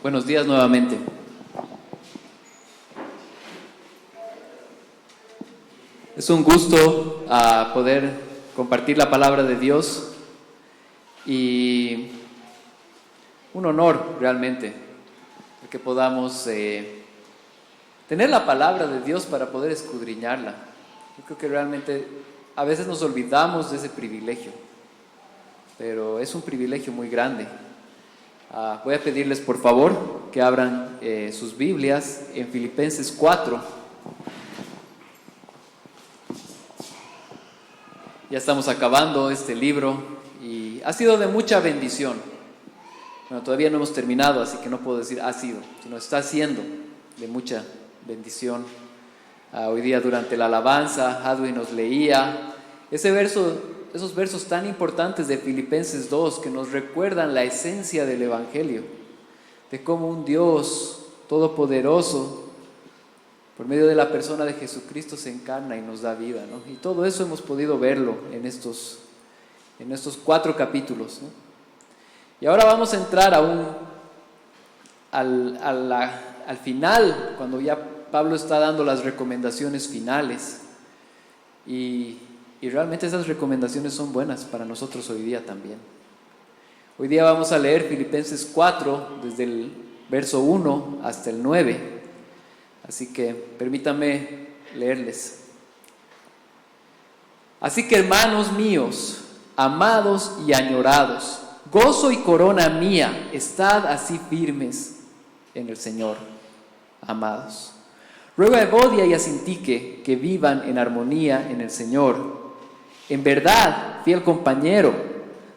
Buenos días nuevamente. Es un gusto poder compartir la palabra de Dios y un honor realmente el que podamos tener la palabra de Dios para poder escudriñarla. Yo creo que realmente a veces nos olvidamos de ese privilegio, pero es un privilegio muy grande. Voy a pedirles por favor que abran sus Biblias en Filipenses 4. Ya estamos acabando este libro y ha sido de mucha bendición. Bueno, todavía no hemos terminado, así que no puedo decir ha sido, sino está siendo de mucha bendición. Hoy día durante la alabanza, Hadwin nos leía esos versos tan importantes de Filipenses 2 que nos recuerdan la esencia del Evangelio, de cómo un Dios todopoderoso, por medio de la persona de Jesucristo, se encarna y nos da vida, ¿no? Y todo eso hemos podido verlo en estos 4 capítulos, ¿no? Y ahora vamos a entrar al final, cuando ya Pablo está dando las recomendaciones finales. Y realmente esas recomendaciones son buenas para nosotros hoy día también. Hoy día vamos a leer Filipenses 4, desde el verso 1 hasta el 9. Así que permítanme leerles. Así que, hermanos míos, amados y añorados, gozo y corona mía, estad así firmes en el Señor, amados. Ruego a Evodia y a Sintique que vivan en armonía en el Señor. En verdad, fiel compañero,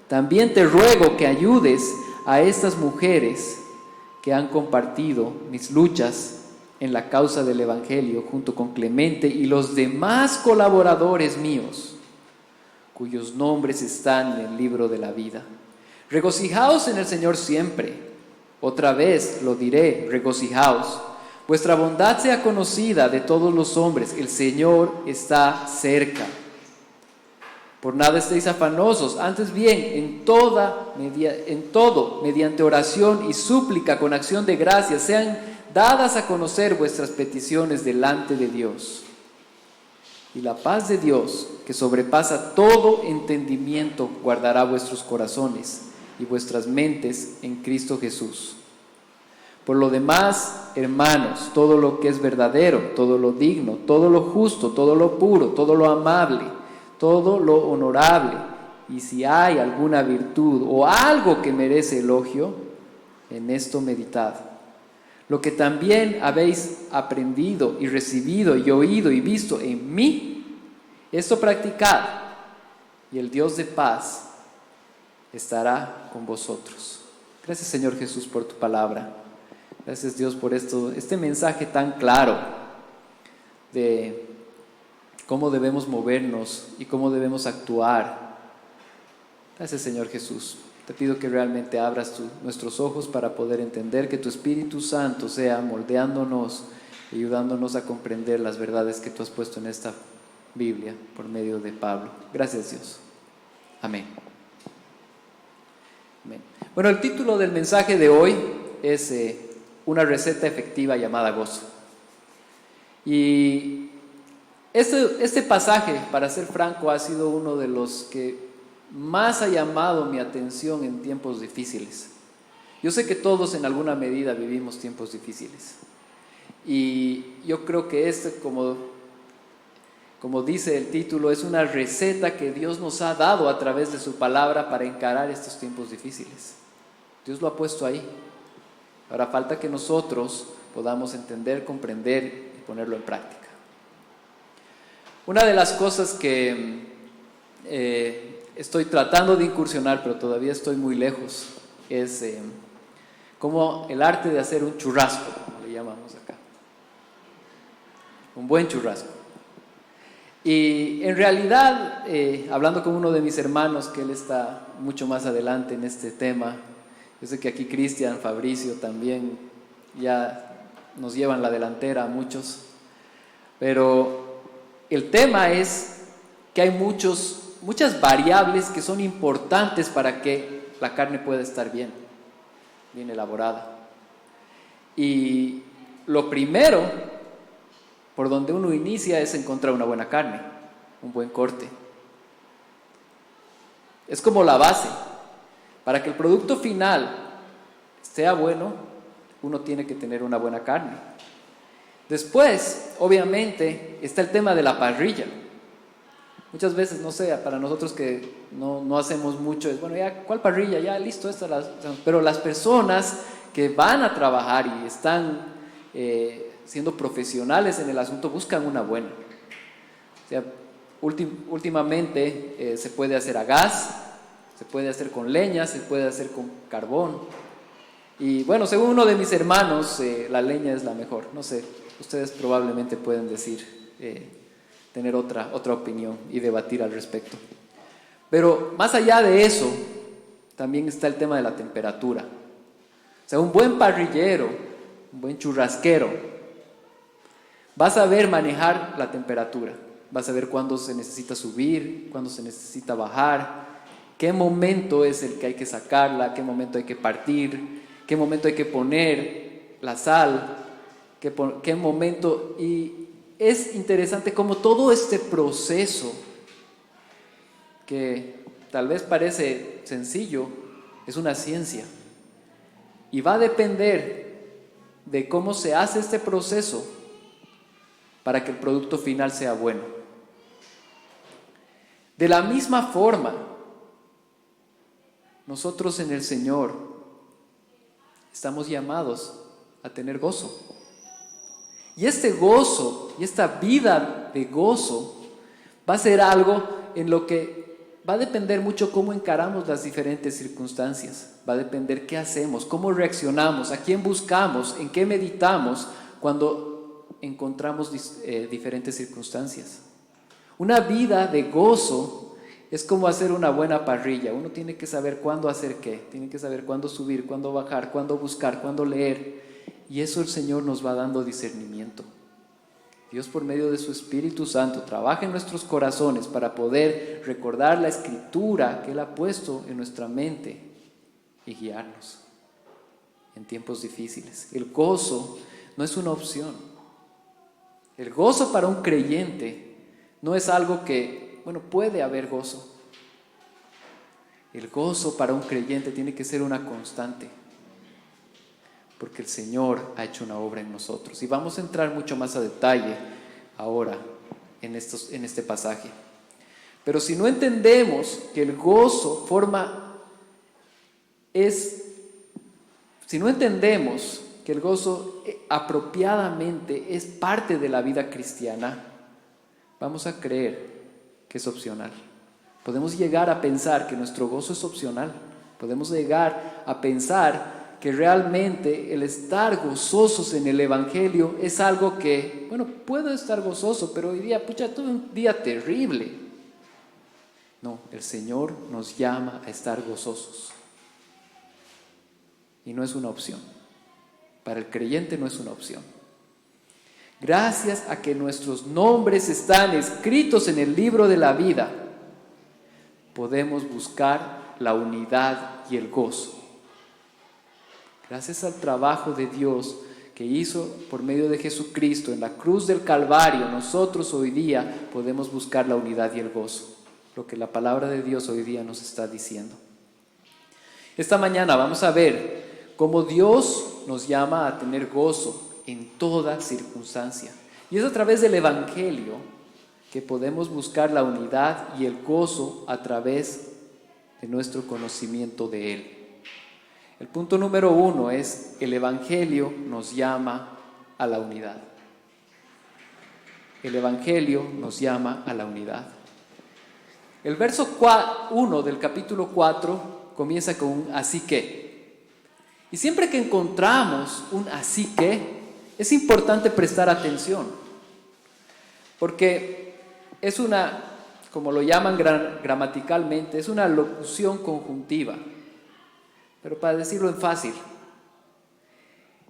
también te ruego que ayudes a estas mujeres que han compartido mis luchas en la causa del Evangelio junto con Clemente y los demás colaboradores míos, cuyos nombres están en el libro de la vida. Regocijaos en el Señor siempre. Otra vez lo diré, regocijaos. Vuestra bondad sea conocida de todos los hombres, el Señor está cerca. Por nada estéis afanosos, antes bien, en todo, mediante oración y súplica con acción de gracias, sean dadas a conocer vuestras peticiones delante de Dios. Y la paz de Dios, que sobrepasa todo entendimiento, guardará vuestros corazones y vuestras mentes en Cristo Jesús. Por lo demás, hermanos, todo lo que es verdadero, todo lo digno, todo lo justo, todo lo puro, todo lo amable, todo lo honorable, y si hay alguna virtud o algo que merece elogio, en esto meditad. Lo que también habéis aprendido y recibido y oído y visto en mí, esto practicad, y el Dios de paz estará con vosotros. Gracias, Señor Jesús, por tu palabra. Gracias, Dios, por este mensaje tan claro de cómo debemos movernos y cómo debemos actuar. Gracias, Señor Jesús. Te pido que realmente abras nuestros ojos para poder entender, que tu Espíritu Santo sea moldeándonos y ayudándonos a comprender las verdades que tú has puesto en esta Biblia por medio de Pablo. Gracias, Dios. Amén. Amén. Bueno, el título del mensaje de hoy es una receta efectiva llamada gozo. Y este pasaje, para ser franco, ha sido uno de los que más ha llamado mi atención en tiempos difíciles. Yo sé que todos en alguna medida vivimos tiempos difíciles. Y yo creo que como dice el título, es una receta que Dios nos ha dado a través de su palabra para encarar estos tiempos difíciles. Dios lo ha puesto ahí. Ahora falta que nosotros podamos entender, comprender y ponerlo en práctica. Una de las cosas que estoy tratando de incursionar, pero todavía estoy muy lejos, es como el arte de hacer un churrasco, como le llamamos acá. Un buen churrasco. Y en realidad, hablando con uno de mis hermanos, que él está mucho más adelante en este tema, yo sé que aquí Cristian, Fabricio también ya nos llevan la delantera a muchos, pero el tema es que hay muchas variables que son importantes para que la carne pueda estar bien elaborada. Y lo primero por donde uno inicia es encontrar una buena carne, un buen corte. Es como la base. Para que el producto final sea bueno, uno tiene que tener una buena carne. Después, obviamente, está el tema de la parrilla. Muchas veces, no sé, para nosotros que no hacemos mucho, es bueno, ya, ¿cuál parrilla? Ya, listo, pero las personas que van a trabajar y están siendo profesionales en el asunto buscan una buena. O sea, últimamente se puede hacer a gas, se puede hacer con leña, se puede hacer con carbón. Y bueno, según uno de mis hermanos, la leña es la mejor. No sé, ustedes probablemente pueden decir, tener otra opinión y debatir al respecto. Pero más allá de eso, también está el tema de la temperatura. O sea, un buen parrillero, un buen churrasquero, va a saber manejar la temperatura, va a saber cuándo se necesita subir, cuándo se necesita bajar, qué momento es el que hay que sacarla, qué momento hay que partir, qué momento hay que poner la sal, qué momento. Y es interesante cómo todo este proceso, que tal vez parece sencillo, es una ciencia. Y va a depender de cómo se hace este proceso para que el producto final sea bueno. De la misma forma, nosotros en el Señor estamos llamados a tener gozo. Y este gozo y esta vida de gozo va a ser algo en lo que va a depender mucho cómo encaramos las diferentes circunstancias. Va a depender qué hacemos, cómo reaccionamos, a quién buscamos, en qué meditamos cuando encontramos diferentes circunstancias. Una vida de gozo es como hacer una buena parrilla. Uno tiene que saber cuándo hacer qué, tiene que saber cuándo subir, cuándo bajar, cuándo buscar, cuándo leer. Y eso el Señor nos va dando discernimiento. Dios, por medio de su Espíritu Santo, trabaja en nuestros corazones para poder recordar la Escritura que Él ha puesto en nuestra mente y guiarnos en tiempos difíciles. El gozo no es una opción. El gozo para un creyente no es algo que, bueno, puede haber gozo. El gozo para un creyente tiene que ser una constante, porque el Señor ha hecho una obra en nosotros. Y vamos a entrar mucho más a detalle ahora en este pasaje. Pero si no entendemos que el gozo si no entendemos que el gozo apropiadamente es parte de la vida cristiana, vamos a creer que es opcional. Podemos llegar a pensar que nuestro gozo es opcional. Podemos llegar a pensar que realmente el estar gozosos en el Evangelio es algo que, bueno, puedo estar gozoso, pero hoy día, tuve un día terrible. No, el Señor nos llama a estar gozosos. Y no es una opción. Para el creyente no es una opción. Gracias a que nuestros nombres están escritos en el libro de la vida, podemos buscar la unidad y el gozo. Gracias al trabajo de Dios que hizo por medio de Jesucristo en la cruz del Calvario, nosotros hoy día podemos buscar la unidad y el gozo, lo que la palabra de Dios hoy día nos está diciendo. Esta mañana vamos a ver cómo Dios nos llama a tener gozo en toda circunstancia. Y es a través del Evangelio que podemos buscar la unidad y el gozo a través de nuestro conocimiento de Él. El punto número 1 es: el Evangelio nos llama a la unidad. El Evangelio nos llama a la unidad. El verso 1 del capítulo 4 comienza con un así que. Y siempre que encontramos un así que, es importante prestar atención, porque es como lo llaman gramaticalmente, es una locución conjuntiva. Pero para decirlo en fácil,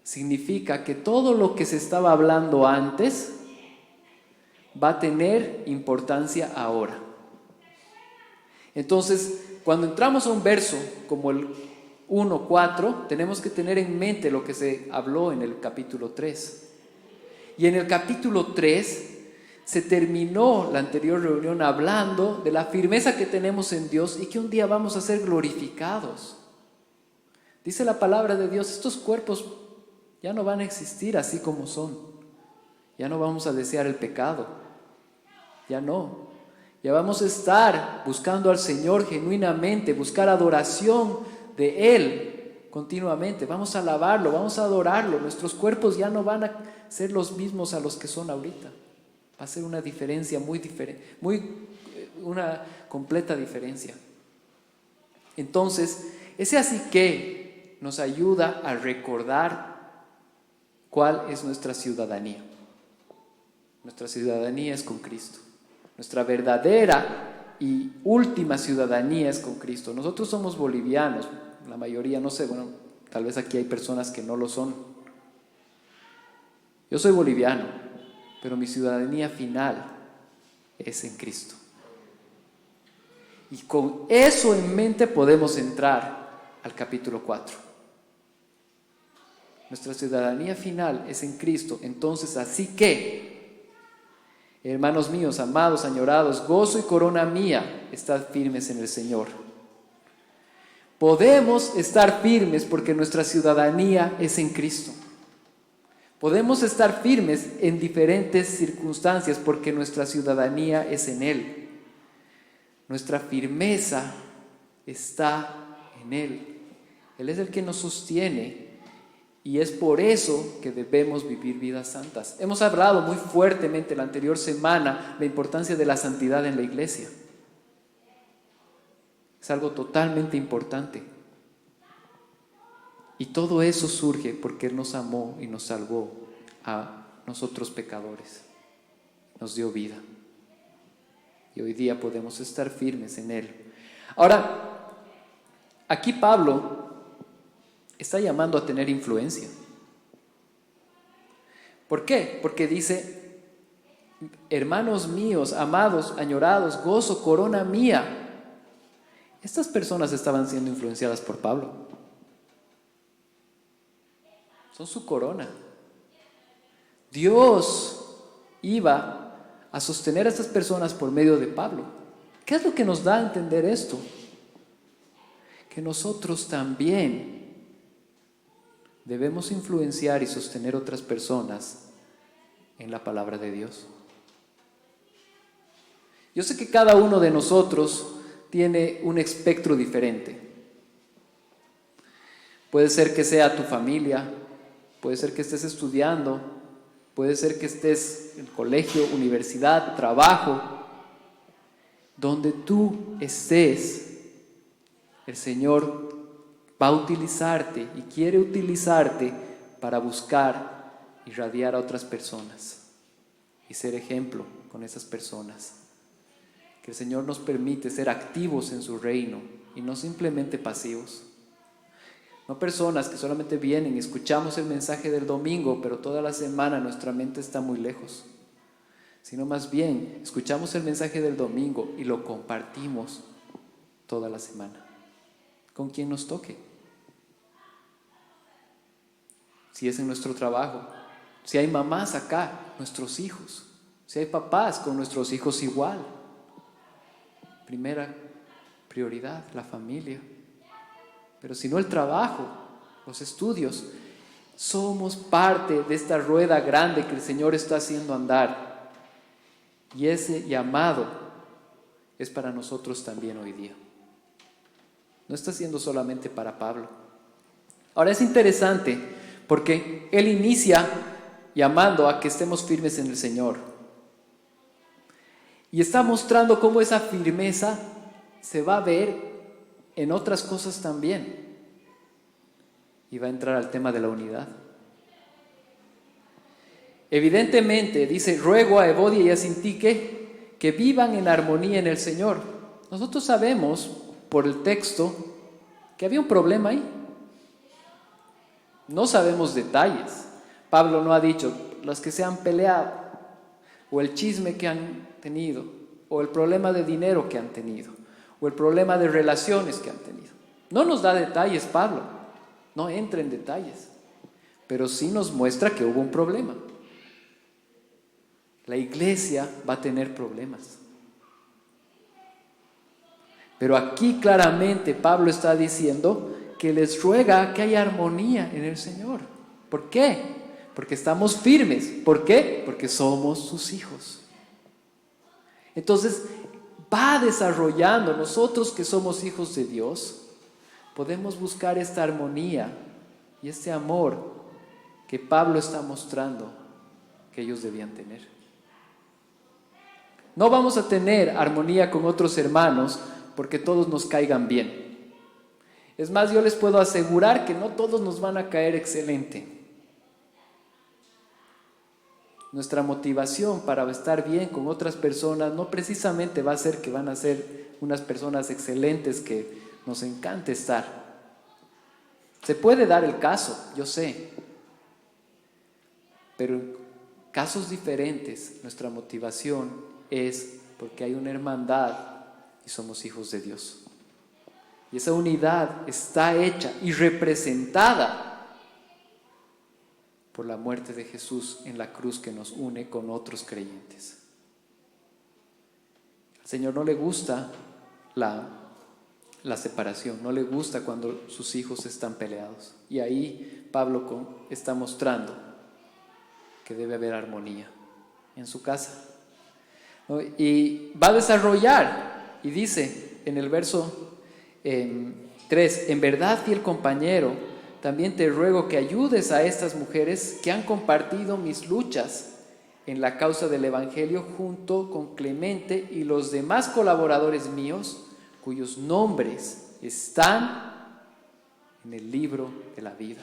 significa que todo lo que se estaba hablando antes va a tener importancia ahora. Entonces, cuando entramos a un verso como el 1:4, tenemos que tener en mente lo que se habló en el capítulo 3. Y en el capítulo 3 se terminó la anterior reunión hablando de la firmeza que tenemos en Dios y que un día vamos a ser glorificados. Dice la palabra de Dios, estos cuerpos ya no van a existir así como son. Ya no vamos a desear el pecado. Ya no. Ya vamos a estar buscando al Señor genuinamente, buscar adoración de Él continuamente. Vamos a alabarlo, vamos a adorarlo. Nuestros cuerpos ya no van a ser los mismos a los que son ahorita. Va a ser una diferencia muy diferente, una completa diferencia. Entonces, ese así que nos ayuda a recordar cuál es nuestra ciudadanía. Nuestra ciudadanía es con Cristo. Nuestra verdadera y última ciudadanía es con Cristo. Nosotros somos bolivianos, la mayoría, no sé, bueno, tal vez aquí hay personas que no lo son. Yo soy boliviano, pero mi ciudadanía final es en Cristo. Y con eso en mente podemos entrar al capítulo 4. Nuestra ciudadanía final es en Cristo. Entonces, así que, hermanos míos, amados, añorados, gozo y corona mía, estad firmes en el Señor. Podemos estar firmes porque nuestra ciudadanía es en Cristo. Podemos estar firmes en diferentes circunstancias porque nuestra ciudadanía es en Él. Nuestra firmeza está en Él. Él es el que nos sostiene y es por eso que debemos vivir vidas santas. Hemos hablado muy fuertemente la anterior semana la importancia de la santidad en la iglesia. Es algo totalmente importante. Y todo eso surge porque Él nos amó y nos salvó a nosotros pecadores. Nos dio vida. Y hoy día podemos estar firmes en Él. Ahora, aquí Pablo está llamando a tener influencia. ¿Por qué? Porque dice, hermanos míos, amados, añorados, gozo, corona mía. Estas personas estaban siendo influenciadas por Pablo. Son su corona. Dios iba a sostener a estas personas por medio de Pablo. ¿Qué es lo que nos da a entender esto? Que nosotros también debemos influenciar y sostener otras personas en la palabra de Dios. Yo sé que cada uno de nosotros tiene un espectro diferente. Puede ser que sea tu familia, puede ser que estés estudiando, puede ser que estés en colegio, universidad, trabajo. Donde tú estés, el Señor va a utilizarte y quiere utilizarte para buscar irradiar a otras personas y ser ejemplo con esas personas. Que el Señor nos permite ser activos en su reino y no simplemente pasivos. No personas que solamente vienen y escuchamos el mensaje del domingo, pero toda la semana nuestra mente está muy lejos. Sino más bien, escuchamos el mensaje del domingo y lo compartimos toda la semana. Con quien nos toque. Si es en nuestro trabajo, si hay mamás acá, nuestros hijos. Si hay papás, con nuestros hijos igual. Primera prioridad, la familia. Pero si no el trabajo, los estudios, somos parte de esta rueda grande que el Señor está haciendo andar. Y ese llamado es para nosotros también hoy día. No está siendo solamente para Pablo. Ahora es interesante porque él inicia llamando a que estemos firmes en el Señor. Y está mostrando cómo esa firmeza se va a ver en otras cosas también. Y va a entrar al tema de la unidad. Evidentemente, dice, ruego a Evodia y a Sintique que vivan en armonía en el Señor. Nosotros sabemos, por el texto, que había un problema ahí. No sabemos detalles. Pablo no ha dicho los que se han peleado, o el chisme que han tenido, o el problema de dinero que han tenido, o el problema de relaciones que han tenido. No nos da detalles Pablo, no entra en detalles, pero sí nos muestra que hubo un problema. La iglesia va a tener problemas. Pero aquí claramente Pablo está diciendo que les ruega que haya armonía en el Señor. ¿Por qué? Porque estamos firmes. ¿Por qué? Porque somos sus hijos. Entonces va desarrollando, nosotros que somos hijos de Dios, podemos buscar esta armonía y este amor que Pablo está mostrando que ellos debían tener. No vamos a tener armonía con otros hermanos porque todos nos caigan bien. Es más, yo les puedo asegurar que no todos nos van a caer excelente. Nuestra motivación para estar bien con otras personas no precisamente va a ser que van a ser unas personas excelentes que nos encante estar. Se puede dar el caso, yo sé, pero en casos diferentes nuestra motivación es porque hay una hermandad y somos hijos de Dios. Y esa unidad está hecha y representada por la muerte de Jesús en la cruz que nos une con otros creyentes. Al Señor no le gusta la separación, no le gusta cuando sus hijos están peleados. Y ahí Pablo está mostrando que debe haber armonía en su casa. ¿No? Y va a desarrollar, y dice en el verso 3, en verdad, fiel compañero, también te ruego que ayudes a estas mujeres que han compartido mis luchas en la causa del Evangelio junto con Clemente y los demás colaboradores míos cuyos nombres están en el libro de la vida.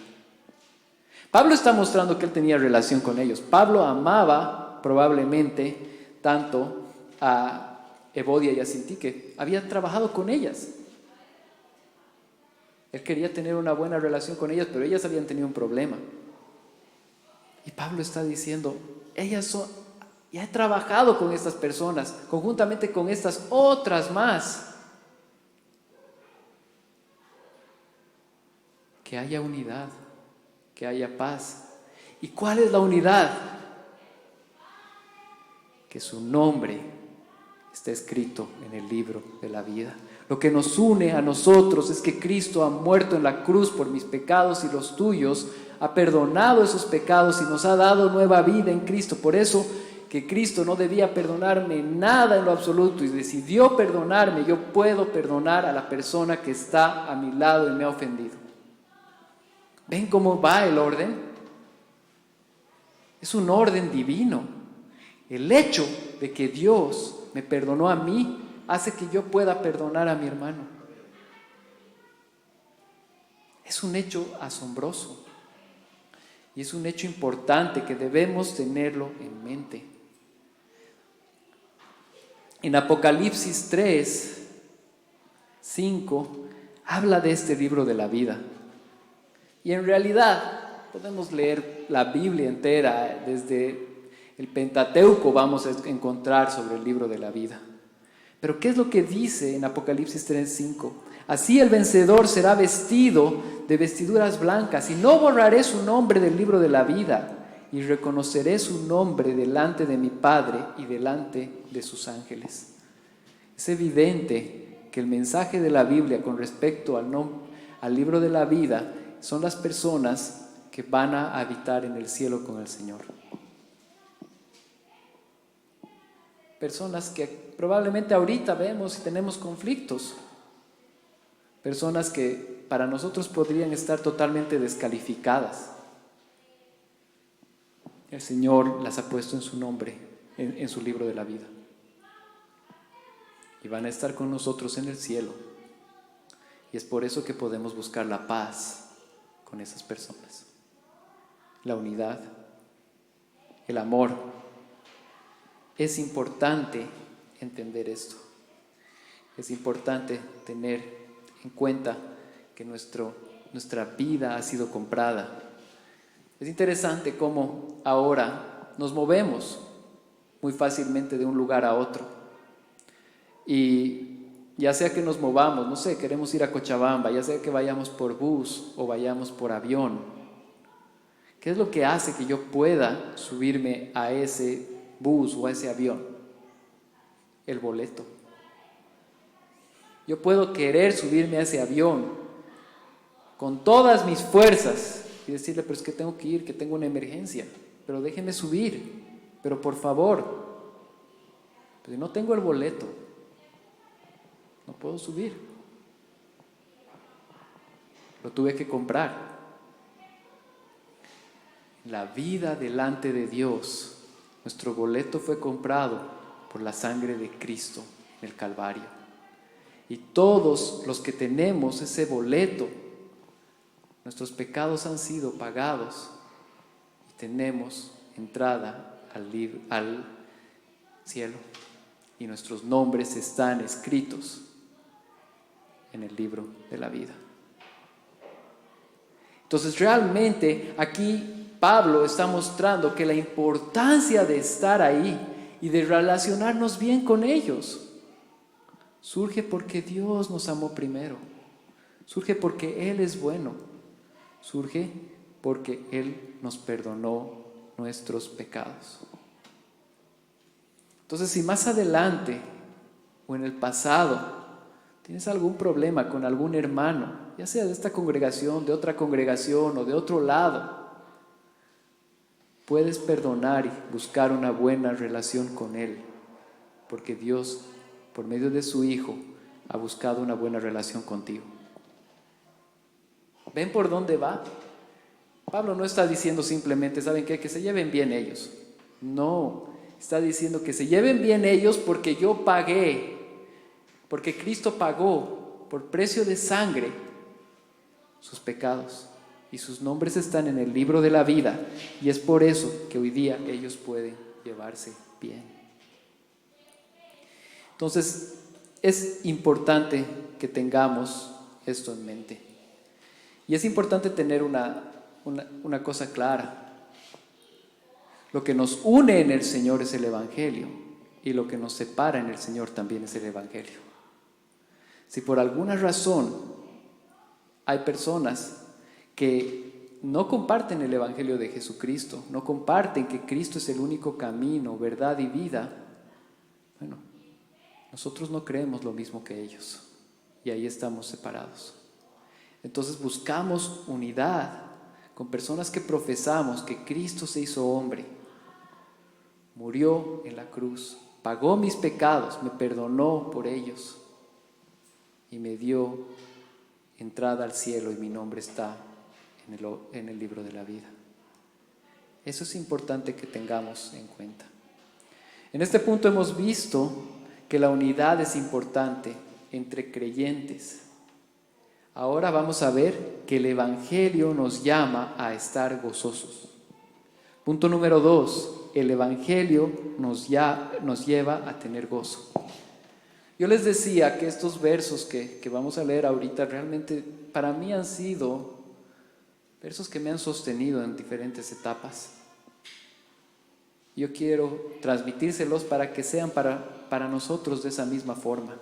Pablo está mostrando que él tenía relación con ellos. Pablo amaba probablemente tanto a Evodia y a Sintique, había trabajado con ellas. Él quería tener una buena relación con ellas, pero ellas habían tenido un problema. Y Pablo está diciendo, ya he trabajado con estas personas, conjuntamente con estas otras más. Que haya unidad, que haya paz. ¿Y cuál es la unidad? Que su nombre está escrito en el libro de la vida. Lo que nos une a nosotros es que Cristo ha muerto en la cruz por mis pecados y los tuyos, ha perdonado esos pecados y nos ha dado nueva vida en Cristo. Por eso que Cristo no debía perdonarme nada en lo absoluto y decidió perdonarme, yo puedo perdonar a la persona que está a mi lado y me ha ofendido. ¿Ven cómo va el orden? Es un orden divino. El hecho de que Dios me perdonó a mí hace que yo pueda perdonar a mi hermano. Es un hecho asombroso y es un hecho importante que debemos tenerlo en mente. En Apocalipsis 3, 5, habla de este libro de la vida. Y en realidad podemos leer la Biblia entera, desde el Pentateuco vamos a encontrar sobre el libro de la vida. Pero ¿qué es lo que dice en Apocalipsis 3:5? Así el vencedor será vestido de vestiduras blancas y no borraré su nombre del libro de la vida y reconoceré su nombre delante de mi Padre y delante de sus ángeles. Es evidente que el mensaje de la Biblia con respecto al libro de la vida son las personas que van a habitar en el cielo con el Señor. Personas que probablemente ahorita vemos y tenemos conflictos. Personas que para nosotros podrían estar totalmente descalificadas. El Señor las ha puesto en su nombre, en su libro de la vida. Y van a estar con nosotros en el cielo. Y es por eso que podemos buscar la paz con esas personas. La unidad, el amor. Es importante entender esto. Es importante tener en cuenta que nuestra vida ha sido comprada. Es interesante cómo ahora nos movemos muy fácilmente de un lugar a otro. Y ya sea que nos movamos, no sé, queremos ir a Cochabamba, ya sea que vayamos por bus o vayamos por avión, ¿qué es lo que hace que yo pueda subirme a ese bus o a ese avión? El boleto. Yo puedo querer subirme a ese avión con todas mis fuerzas y decirle, pero es que tengo que ir, que tengo una emergencia, pero déjeme subir, pero por favor, pero no tengo el boleto, no puedo subir, lo tuve que comprar. La vida delante de Dios, nuestro boleto fue comprado por la sangre de Cristo en el Calvario. Y todos los que tenemos ese boleto, nuestros pecados han sido pagados y tenemos entrada al cielo. Y nuestros nombres están escritos en el libro de la vida. Entonces realmente aquí Pablo está mostrando que la importancia de estar ahí y de relacionarnos bien con ellos surge porque Dios nos amó primero, surge porque Él es bueno, surge porque Él nos perdonó nuestros pecados. Entonces, si más adelante o en el pasado tienes algún problema con algún hermano, ya sea de esta congregación, de otra congregación o de otro lado, puedes perdonar y buscar una buena relación con Él, porque Dios, por medio de su Hijo, ha buscado una buena relación contigo. ¿Ven por dónde va? Pablo no está diciendo simplemente, ¿saben qué? Que se lleven bien ellos. No, está diciendo que se lleven bien ellos porque yo pagué, porque Cristo pagó por precio de sangre sus pecados. Y sus nombres están en el libro de la vida. Y es por eso que hoy día ellos pueden llevarse bien. Entonces, es importante que tengamos esto en mente. Y es importante tener una cosa clara. Lo que nos une en el Señor es el Evangelio. Y lo que nos separa en el Señor también es el Evangelio. Si por alguna razón hay personas que no comparten el Evangelio de Jesucristo, no comparten que Cristo es el único camino, verdad y vida, bueno, nosotros no creemos lo mismo que ellos y ahí estamos separados. Entonces buscamos unidad con personas que profesamos que Cristo se hizo hombre, murió en la cruz, pagó mis pecados, me perdonó por ellos y me dio entrada al cielo y mi nombre está en el libro de la vida. Eso es importante que tengamos en cuenta. En este punto hemos visto que la unidad es importante entre creyentes. Ahora vamos a ver que el Evangelio nos llama a estar gozosos. Punto número 2, el Evangelio nos lleva a tener gozo. Yo les decía que estos versos que vamos a leer ahorita realmente para mí han sido versos que me han sostenido en diferentes etapas. Yo quiero transmitírselos para que sean para nosotros de esa misma forma.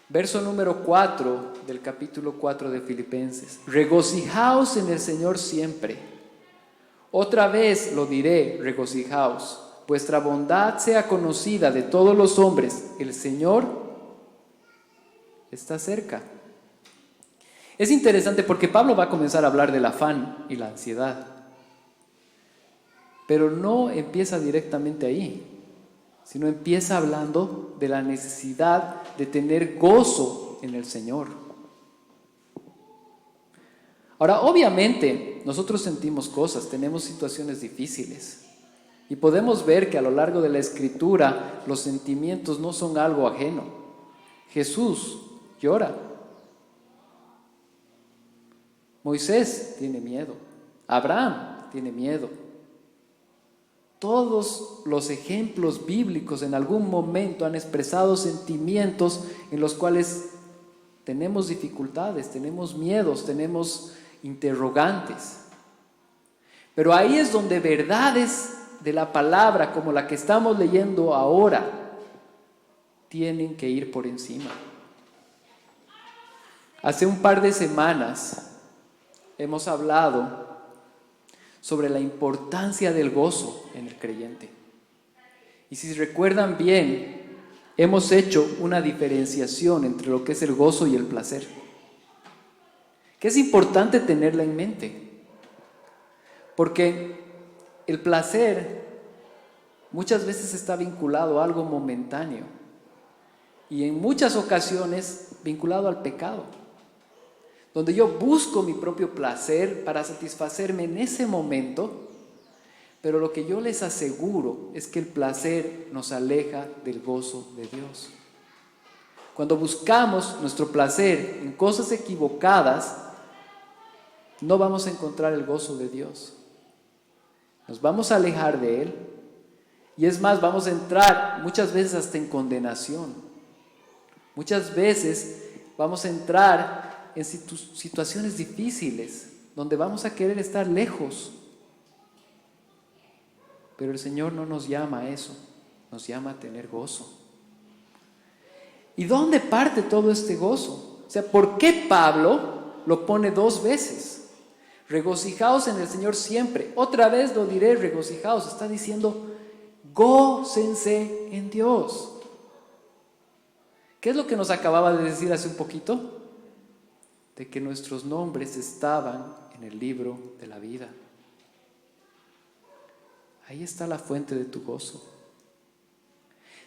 Verso número 4 del capítulo 4 de Filipenses. Regocijaos en el Señor siempre. Otra vez lo diré, regocijaos. Vuestra bondad sea conocida de todos los hombres. El Señor está cerca. Es interesante porque Pablo va a comenzar a hablar del afán y la ansiedad, pero no empieza directamente ahí, sino empieza hablando de la necesidad de tener gozo en el Señor. Ahora, obviamente, nosotros sentimos cosas, tenemos situaciones difíciles y podemos ver que a lo largo de la Escritura los sentimientos no son algo ajeno. Jesús llora. Moisés tiene miedo, Abraham tiene miedo. Todos los ejemplos bíblicos en algún momento han expresado sentimientos en los cuales tenemos dificultades, tenemos miedos, tenemos interrogantes. Pero ahí es donde verdades de la palabra como la que estamos leyendo ahora tienen que ir por encima. Hace un par de semanas hemos hablado sobre la importancia del gozo en el creyente. Y si recuerdan bien, hemos hecho una diferenciación entre lo que es el gozo y el placer, que es importante tenerla en mente, porque el placer muchas veces está vinculado a algo momentáneo y en muchas ocasiones vinculado al pecado, donde yo busco mi propio placer para satisfacerme en ese momento, pero lo que yo les aseguro es que el placer nos aleja del gozo de Dios. Cuando buscamos nuestro placer en cosas equivocadas, no vamos a encontrar el gozo de Dios. Nos vamos a alejar de Él. Y es más, vamos a entrar muchas veces hasta en condenación. Muchas veces vamos a entrar en situaciones difíciles, donde vamos a querer estar lejos. Pero el Señor no nos llama a eso, nos llama a tener gozo. ¿Y dónde parte todo este gozo? O sea, ¿por qué Pablo lo pone 2 veces? Regocijaos en el Señor siempre. Otra vez lo diré, regocijaos. Está diciendo, gócense en Dios. ¿Qué es lo que nos acababa de decir hace un poquito? De que nuestros nombres estaban en el libro de la vida. Ahí está la fuente de tu gozo.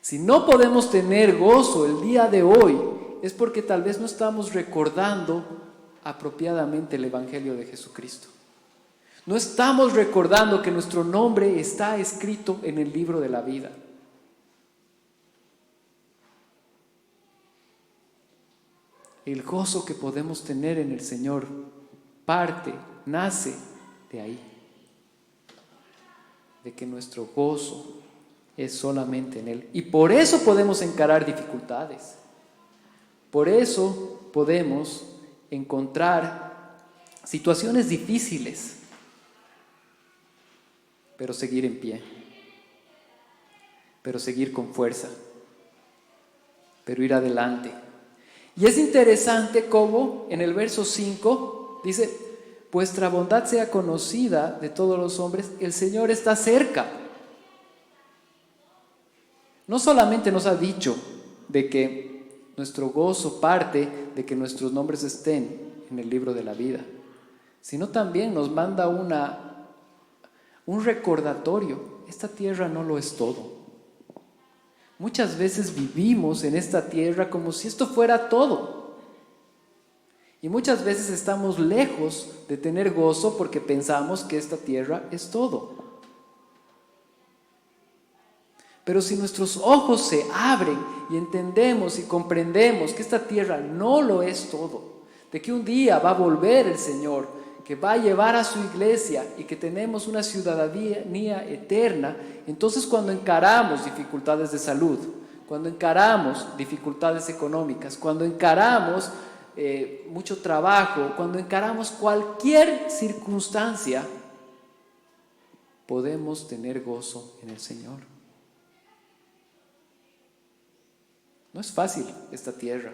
Si no podemos tener gozo el día de hoy, es porque tal vez no estamos recordando apropiadamente el Evangelio de Jesucristo. No estamos recordando que nuestro nombre está escrito en el libro de la vida. El gozo que podemos tener en el Señor nace de ahí. De que nuestro gozo es solamente en Él. Y por eso podemos encarar dificultades. Por eso podemos encontrar situaciones difíciles, pero seguir en pie, pero seguir con fuerza, pero ir adelante. Y es interesante cómo en el verso 5 dice: vuestra bondad sea conocida de todos los hombres, el Señor está cerca. No solamente nos ha dicho de que nuestro gozo parte de que nuestros nombres estén en el libro de la vida, sino también nos manda un recordatorio. Esta tierra no lo es todo. Muchas veces vivimos en esta tierra como si esto fuera todo. Y muchas veces estamos lejos de tener gozo porque pensamos que esta tierra es todo. Pero si nuestros ojos se abren y entendemos y comprendemos que esta tierra no lo es todo, de que un día va a volver el Señor, que va a llevar a su iglesia y que tenemos una ciudadanía eterna, entonces cuando encaramos dificultades de salud, cuando encaramos dificultades económicas, cuando encaramos mucho trabajo, cuando encaramos cualquier circunstancia, podemos tener gozo en el Señor. No es fácil esta tierra,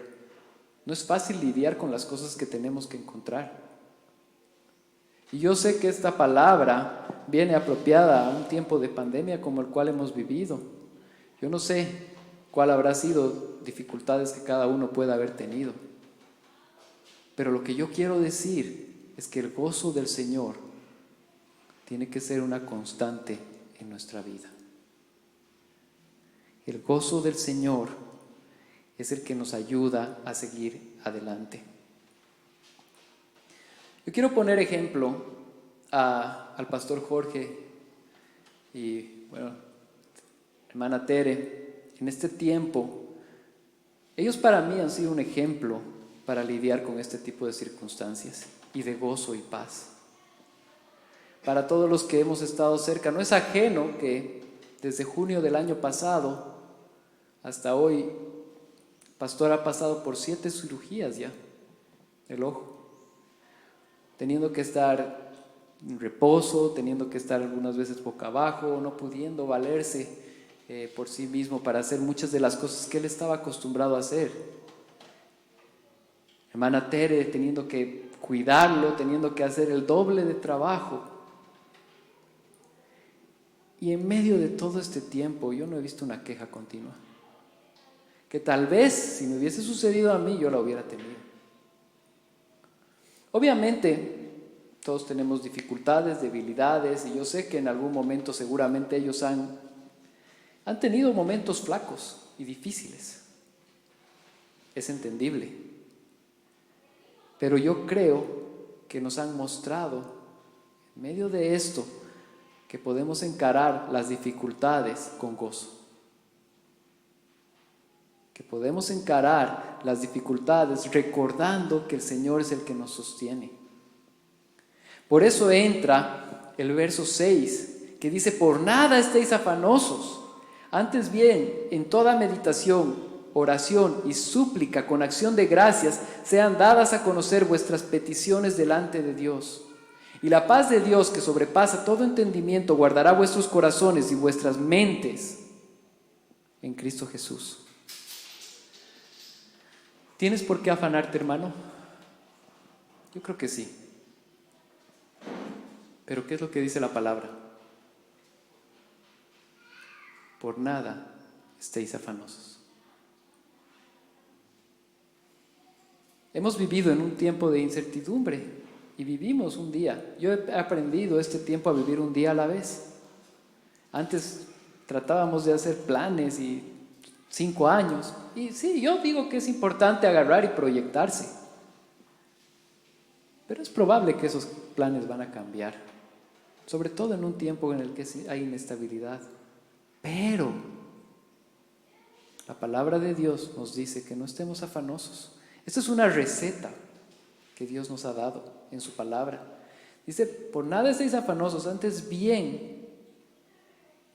no es fácil lidiar con las cosas que tenemos que encontrar. Y yo sé que esta palabra viene apropiada a un tiempo de pandemia como el cual hemos vivido. Yo no sé cuál habrá sido dificultades que cada uno pueda haber tenido. Pero lo que yo quiero decir es que el gozo del Señor tiene que ser una constante en nuestra vida. El gozo del Señor es el que nos ayuda a seguir adelante. Yo quiero poner ejemplo al pastor Jorge y, hermana Tere. En este tiempo, ellos para mí han sido un ejemplo para lidiar con este tipo de circunstancias y de gozo y paz. Para todos los que hemos estado cerca, no es ajeno que desde junio del año pasado hasta hoy, el pastor ha pasado por 7 cirugías ya del ojo, teniendo que estar en reposo, teniendo que estar algunas veces boca abajo, no pudiendo valerse por sí mismo para hacer muchas de las cosas que él estaba acostumbrado a hacer. Hermana Tere teniendo que cuidarlo, teniendo que hacer el doble de trabajo. Y en medio de todo este tiempo yo no he visto una queja continua, que tal vez si me hubiese sucedido a mí yo la hubiera tenido. Obviamente todos tenemos dificultades, debilidades, y yo sé que en algún momento seguramente ellos han tenido momentos flacos y difíciles. Es entendible. Pero yo creo que nos han mostrado en medio de esto que podemos encarar las dificultades con gozo. Que podemos encarar las dificultades recordando que el Señor es el que nos sostiene. Por eso entra el verso 6, que dice: por nada estéis afanosos, antes bien, en toda meditación, oración y súplica con acción de gracias sean dadas a conocer vuestras peticiones delante de Dios. Y la paz de Dios, que sobrepasa todo entendimiento, guardará vuestros corazones y vuestras mentes en Cristo Jesús. ¿Tienes por qué afanarte, hermano? Yo creo que sí. Pero ¿qué es lo que dice la palabra? Por nada estéis afanosos. Hemos vivido en un tiempo de incertidumbre y vivimos un día. Yo he aprendido este tiempo a vivir un día a la vez. Antes tratábamos de hacer planes y 5 años. Y sí, yo digo que es importante agarrar y proyectarse. Pero es probable que esos planes van a cambiar. Sobre todo en un tiempo en el que hay inestabilidad. Pero la palabra de Dios nos dice que no estemos afanosos. Esta es una receta que Dios nos ha dado en su palabra. Dice: por nada estéis afanosos, antes bien,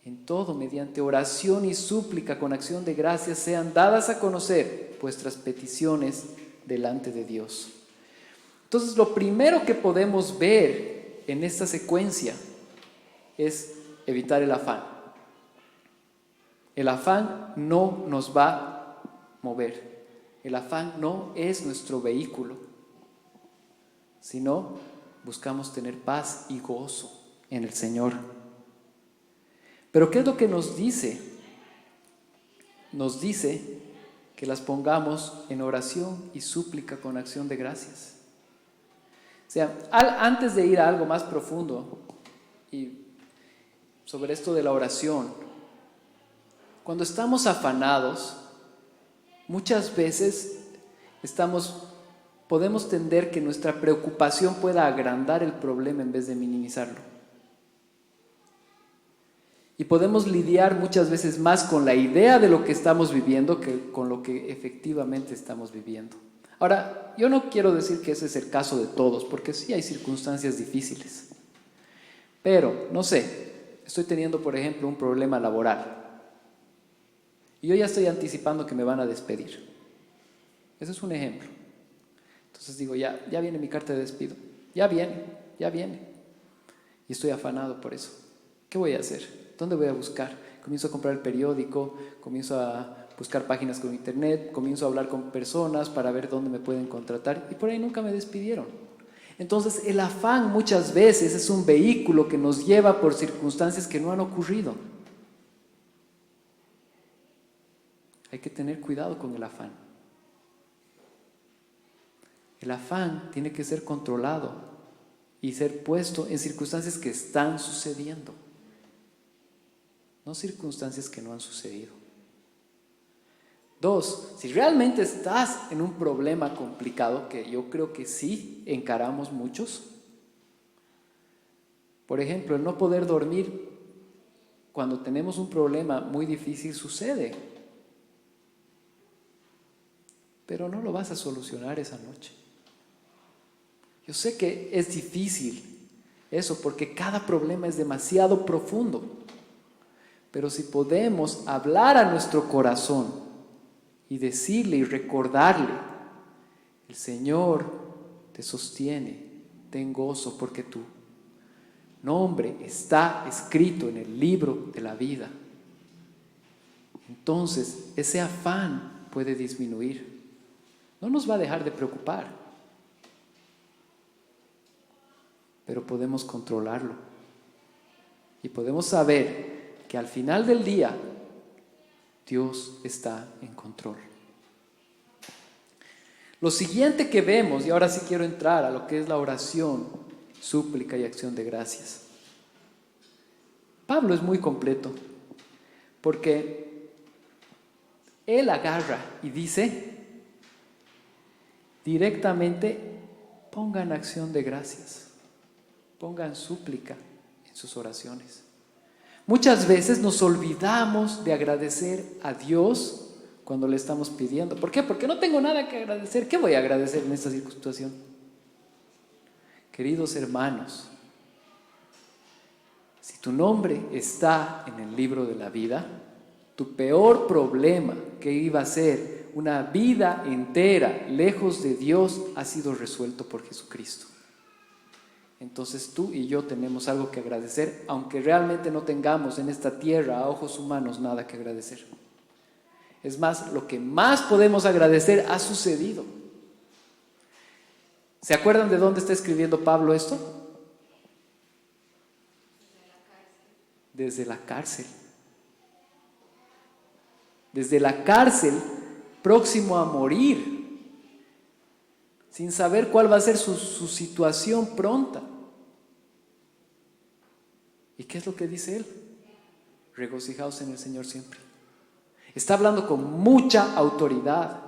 en todo, mediante oración y súplica con acción de gracias, sean dadas a conocer vuestras peticiones delante de Dios. Entonces, lo primero que podemos ver en esta secuencia es evitar el afán. El afán no nos va a mover. El afán no es nuestro vehículo, sino buscamos tener paz y gozo en el Señor. Pero ¿qué es lo que nos dice? Nos dice que las pongamos en oración y súplica con acción de gracias. O sea, antes de ir a algo más profundo y sobre esto de la oración, cuando estamos afanados, muchas veces podemos tender que nuestra preocupación pueda agrandar el problema en vez de minimizarlo. Y podemos lidiar muchas veces más con la idea de lo que estamos viviendo que con lo que efectivamente estamos viviendo. Ahora, yo no quiero decir que ese es el caso de todos, porque sí hay circunstancias difíciles. Pero, no sé, estoy teniendo, por ejemplo, un problema laboral. Y yo ya estoy anticipando que me van a despedir. Ese es un ejemplo. Entonces digo, ya viene mi carta de despido. Ya viene. Y estoy afanado por eso. ¿Qué voy a hacer? ¿Dónde voy a buscar? Comienzo a comprar el periódico, comienzo a buscar páginas con internet, comienzo a hablar con personas para ver dónde me pueden contratar, y por ahí nunca me despidieron. Entonces el afán muchas veces es un vehículo que nos lleva por circunstancias que no han ocurrido. Hay que tener cuidado con el afán. El afán tiene que ser controlado y ser puesto en circunstancias que están sucediendo, no circunstancias que no han sucedido. 2, si realmente estás en un problema complicado, que yo creo que sí encaramos muchos, por ejemplo, el no poder dormir cuando tenemos un problema muy difícil sucede, pero no lo vas a solucionar esa noche. Yo sé que es difícil eso porque cada problema es demasiado profundo, pero si podemos hablar a nuestro corazón y decirle y recordarle: el Señor te sostiene, ten gozo porque tu nombre está escrito en el libro de la vida. entonces ese afán puede disminuir. No nos va a dejar de preocupar, pero podemos controlarlo. Y podemos saber que al final del día Dios está en control. Lo siguiente que vemos, y ahora sí quiero entrar a lo que es la oración, súplica y acción de gracias. Pablo es muy completo, porque él agarra y dice directamente: pongan acción de gracias, pongan súplica en sus oraciones. Muchas veces nos olvidamos de agradecer a Dios cuando le estamos pidiendo. ¿Por qué? Porque no tengo nada que agradecer. ¿Qué voy a agradecer en esta situación? Queridos hermanos, si tu nombre está en el libro de la vida, tu peor problema, que iba a ser una vida entera lejos de Dios, ha sido resuelto por Jesucristo. Entonces tú y yo tenemos algo que agradecer, aunque realmente no tengamos en esta tierra a ojos humanos nada que agradecer. Es más, lo que más podemos agradecer ha sucedido. ¿Se acuerdan de dónde está escribiendo Pablo esto? Desde la cárcel. Desde la cárcel, próximo a morir, sin saber cuál va a ser su situación pronta. ¿Y qué es lo que dice él? Regocijaos en el Señor siempre. Está hablando con mucha autoridad.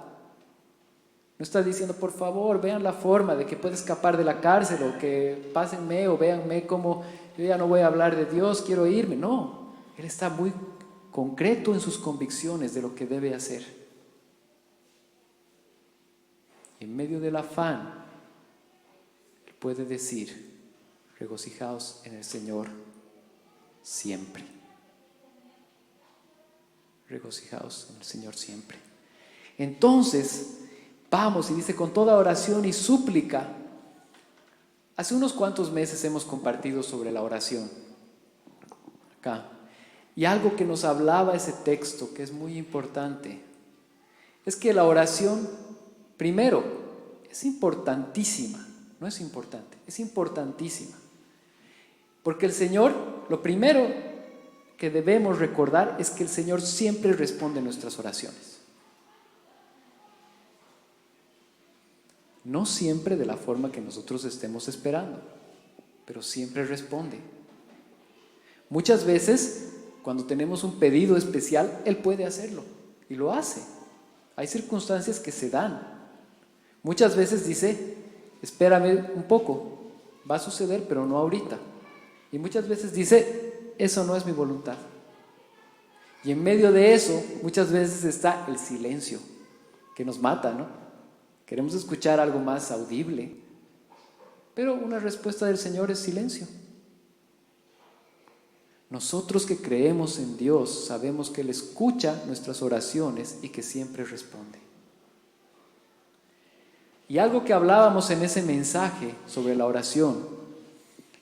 No está diciendo, por favor, vean la forma de que pueda escapar de la cárcel, o que pásenme o véanme cómo yo ya no voy a hablar de Dios, quiero irme. No, él está muy concreto en sus convicciones de lo que debe hacer. En medio del afán, él puede decir: regocijaos en el Señor siempre. Regocijaos en el Señor siempre. Entonces, vamos, y dice: con toda oración y súplica. Hace unos cuantos meses hemos compartido sobre la oración acá, y algo que nos hablaba ese texto, que es muy importante, es que la oración, primero, es importantísima. No es importante, es importantísima, porque el Señor, lo primero que debemos recordar es que el Señor siempre responde nuestras oraciones. No siempre de la forma que nosotros estemos esperando, pero siempre responde. Muchas veces, cuando tenemos un pedido especial, Él puede hacerlo, y lo hace. Hay circunstancias que se dan. Muchas veces dice: espérame un poco, va a suceder, pero no ahorita. Y muchas veces dice: eso no es mi voluntad. Y en medio de eso, muchas veces está el silencio, que nos mata, ¿no? Queremos escuchar algo más audible, pero una respuesta del Señor es silencio. Nosotros que creemos en Dios, sabemos que Él escucha nuestras oraciones y que siempre responde. Y algo que hablábamos en ese mensaje sobre la oración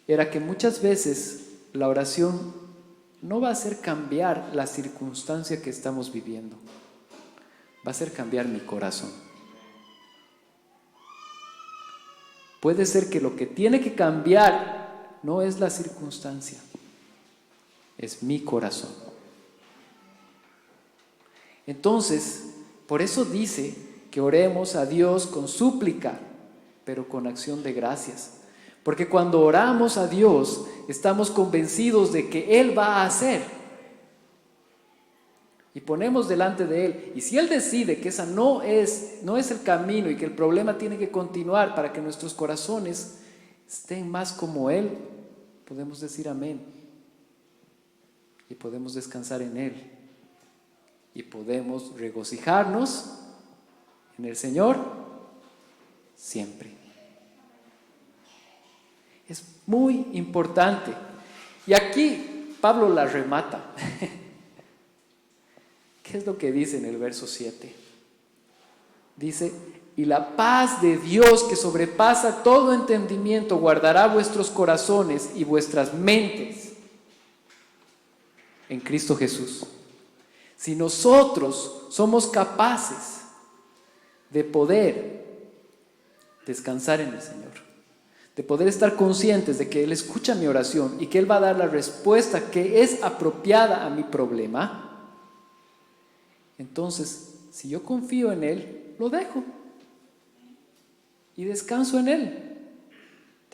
era que muchas veces la oración no va a hacer cambiar la circunstancia que estamos viviendo, va a hacer cambiar mi corazón. Puede ser que lo que tiene que cambiar no es la circunstancia, es mi corazón. Entonces, por eso dice que oremos a Dios con súplica, pero con acción de gracias. Porque cuando oramos a Dios, estamos convencidos de que Él va a hacer. Y ponemos delante de Él. Y si Él decide que esa no es el camino, y que el problema tiene que continuar para que nuestros corazones estén más como Él, podemos decir amén. Y podemos descansar en Él. Y podemos regocijarnos en el Señor siempre. Es muy importante. Y aquí Pablo la remata. ¿Qué es lo que dice en el verso 7? Dice: y la paz de Dios, que sobrepasa todo entendimiento, guardará vuestros corazones y vuestras mentes en Cristo Jesús. Si nosotros somos capaces de poder descansar en el Señor, de poder estar conscientes de que Él escucha mi oración y que Él va a dar la respuesta que es apropiada a mi problema, entonces, si yo confío en Él, lo dejo y descanso en Él.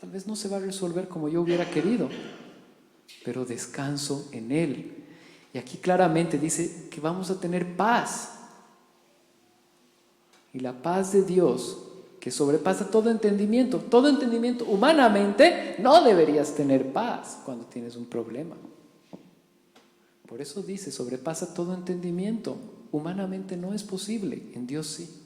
Tal vez no se va a resolver como yo hubiera querido, pero descanso en Él. Y aquí claramente dice que vamos a tener paz. Y la paz de Dios, que sobrepasa todo entendimiento, humanamente no deberías tener paz cuando tienes un problema. Por eso dice, sobrepasa todo entendimiento. Humanamente no es posible, en Dios sí.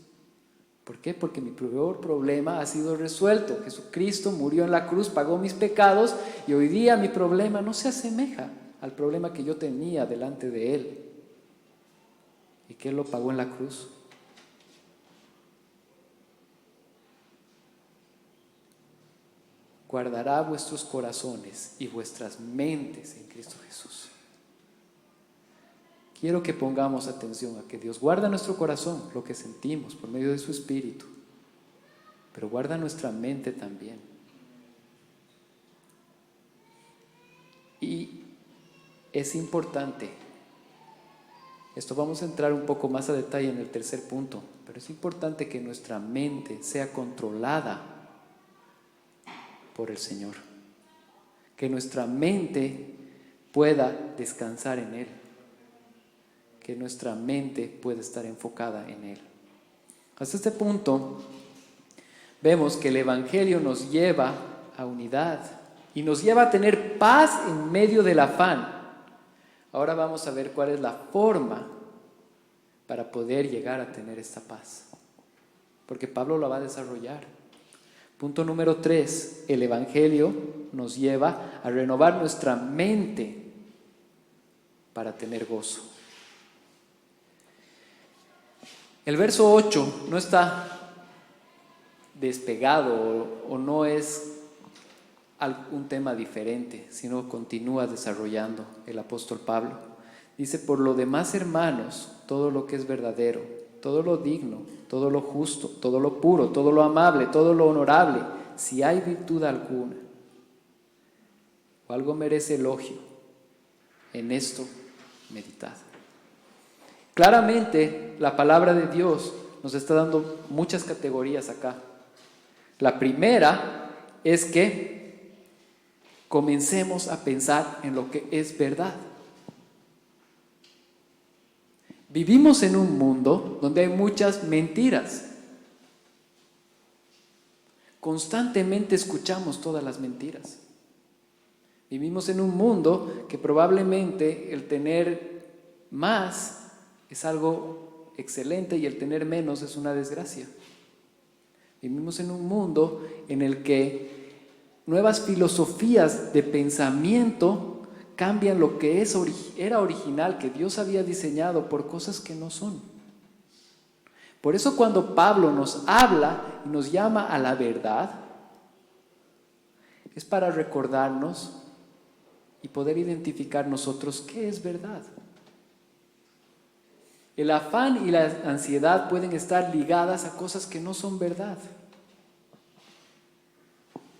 ¿Por qué? Porque mi peor problema ha sido resuelto. Jesucristo murió en la cruz, pagó mis pecados y hoy día mi problema no se asemeja al problema que yo tenía delante de Él y que Él lo pagó en la cruz. Guardará vuestros corazones y vuestras mentes en Cristo Jesús. Quiero que pongamos atención a que Dios guarda nuestro corazón, lo que sentimos por medio de su Espíritu, pero guarda nuestra mente también. Y es importante, esto vamos a entrar un poco más a detalle en el tercer punto, pero es importante que nuestra mente sea controlada por el Señor, que nuestra mente pueda descansar en Él, que nuestra mente pueda estar enfocada en Él. Hasta este punto vemos que el Evangelio nos lleva a unidad y nos lleva a tener paz en medio del afán. Ahora vamos a ver cuál es la forma para poder llegar a tener esta paz, porque Pablo la va a desarrollar. Punto número 3, el Evangelio nos lleva a renovar nuestra mente para tener gozo. El verso 8 no está despegado o no es un tema diferente, sino continúa desarrollando el apóstol Pablo. Dice, por lo demás, hermanos, todo lo que es verdadero, todo lo digno, todo lo justo, todo lo puro, todo lo amable, todo lo honorable, si hay virtud alguna o algo merece elogio, en esto meditad. Claramente la palabra de Dios nos está dando muchas categorías acá. La primera es que comencemos a pensar en lo que es verdad. Vivimos en un mundo donde hay muchas mentiras. Constantemente escuchamos todas las mentiras. Vivimos en un mundo que probablemente el tener más es algo excelente y el tener menos es una desgracia. Vivimos en un mundo en el que nuevas filosofías de pensamiento cambian lo que era original, que Dios había diseñado, por cosas que no son. Por eso cuando Pablo nos habla y nos llama a la verdad, es para recordarnos y poder identificar nosotros qué es verdad. El afán y la ansiedad pueden estar ligadas a cosas que no son verdad.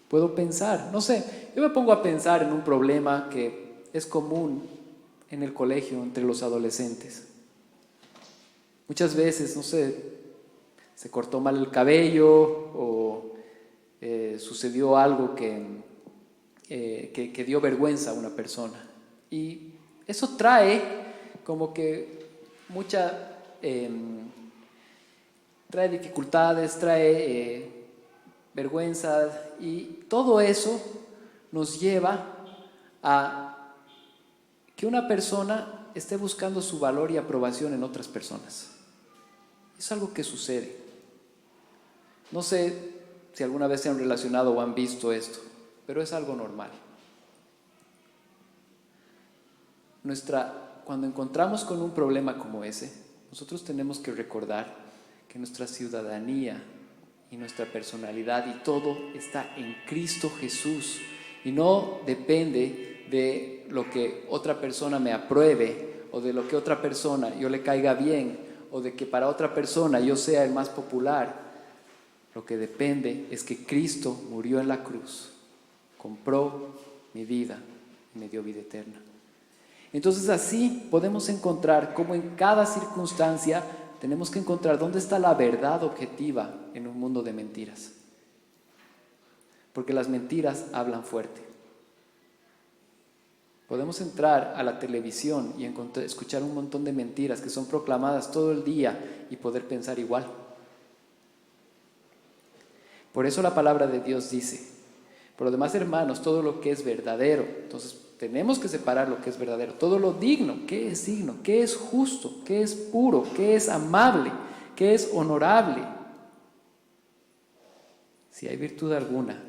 Puedo pensar, no sé, yo me pongo a pensar en un problema que es común en el colegio entre los adolescentes. Muchas veces, no sé, se cortó mal el cabello o sucedió algo que dio vergüenza a una persona. Y eso trae como que trae dificultades, trae vergüenza, y todo eso nos lleva a que una persona esté buscando su valor y aprobación en otras personas. Es algo que sucede. No sé si alguna vez se han relacionado o han visto esto, pero es algo normal. Cuando encontramos con un problema como ese, nosotros tenemos que recordar que nuestra ciudadanía y nuestra personalidad y todo está en Cristo Jesús y no depende de lo que otra persona me apruebe o de lo que otra persona yo le caiga bien, o de que para otra persona yo sea el más popular. Lo que depende es que Cristo murió en la cruz, compró mi vida y me dio vida eterna. Entonces así podemos encontrar cómo en cada circunstancia tenemos que encontrar dónde está la verdad objetiva en un mundo de mentiras. Porque las mentiras hablan fuerte. Podemos entrar a la televisión y escuchar un montón de mentiras que son proclamadas todo el día y poder pensar igual. Por eso la palabra de Dios dice: por lo demás, hermanos, todo lo que es verdadero. Entonces tenemos que separar lo que es verdadero. Todo lo digno, ¿qué es digno? ¿Qué es justo? ¿Qué es puro? ¿Qué es amable? ¿Qué es honorable? Si hay virtud alguna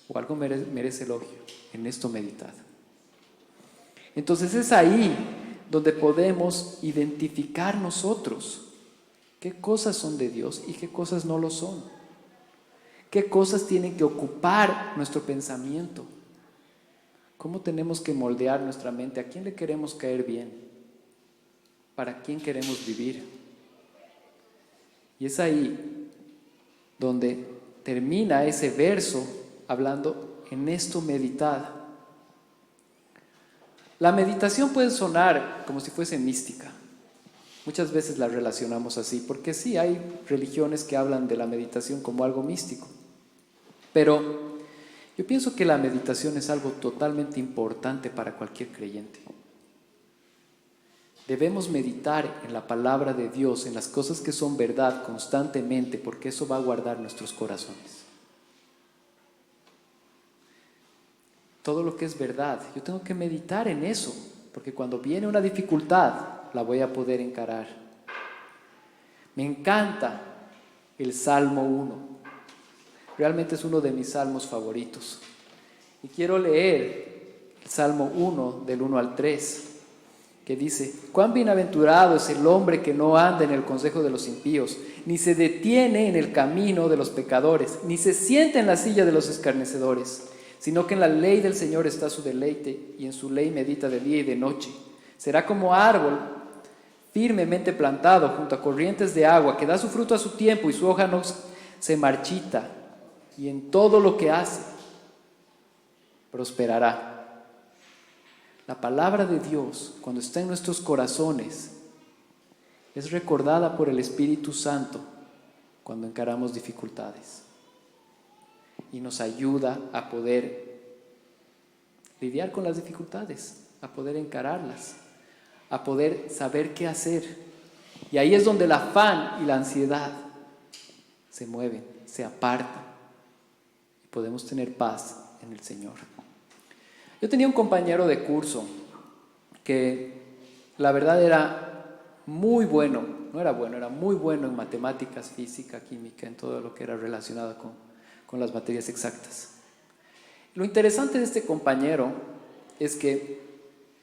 o algo merece elogio, en esto meditad. Entonces es ahí donde podemos identificar nosotros qué cosas son de Dios y qué cosas no lo son. Qué cosas tienen que ocupar nuestro pensamiento. ¿Cómo tenemos que moldear nuestra mente? ¿A quién le queremos caer bien? ¿Para quién queremos vivir? Y es ahí donde termina ese verso hablando: en esto meditad. La meditación puede sonar como si fuese mística. Muchas veces la relacionamos así, porque sí, hay religiones que hablan de la meditación como algo místico. Pero yo pienso que la meditación es algo totalmente importante para cualquier creyente. Debemos meditar en la palabra de Dios, en las cosas que son verdad constantemente, porque eso va a guardar nuestros corazones. Todo lo que es verdad, yo tengo que meditar en eso, porque cuando viene una dificultad, la voy a poder encarar. Me encanta el Salmo 1. Realmente es uno de mis salmos favoritos. Y quiero leer el Salmo 1, del 1 al 3, que dice: cuán bienaventurado es el hombre que no anda en el consejo de los impíos, ni se detiene en el camino de los pecadores, ni se sienta en la silla de los escarnecedores, sino que en la ley del Señor está su deleite, y en su ley medita de día y de noche. Será como árbol firmemente plantado junto a corrientes de agua, que da su fruto a su tiempo y su hoja no se marchita, y en todo lo que hace prosperará. La palabra de Dios, cuando está en nuestros corazones, es recordada por el Espíritu Santo cuando encaramos dificultades, y nos ayuda a poder lidiar con las dificultades, a poder encararlas, a poder saber qué hacer. Y ahí es donde el afán y la ansiedad se mueven, se apartan, y podemos tener paz en el Señor. Yo tenía un compañero de curso que la verdad era muy bueno, no era bueno, era muy bueno en matemáticas, física, química, en todo lo que era relacionado con las materias exactas. Lo interesante de este compañero es que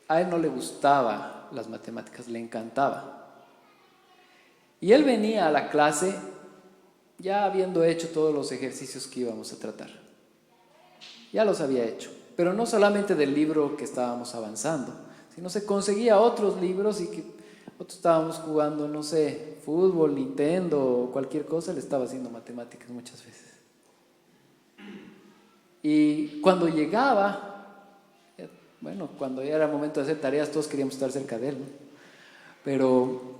a él no le gustaba las matemáticas, le encantaba. Y él venía a la clase ya habiendo hecho todos los ejercicios que íbamos a tratar. Ya los había hecho, pero no solamente del libro que estábamos avanzando, sino se conseguía otros libros y que nosotros estábamos jugando, no sé, fútbol, Nintendo o cualquier cosa, le estaba haciendo matemáticas muchas veces. Y cuando llegaba, bueno, cuando ya era momento de hacer tareas, todos queríamos estar cerca de él, ¿no? Pero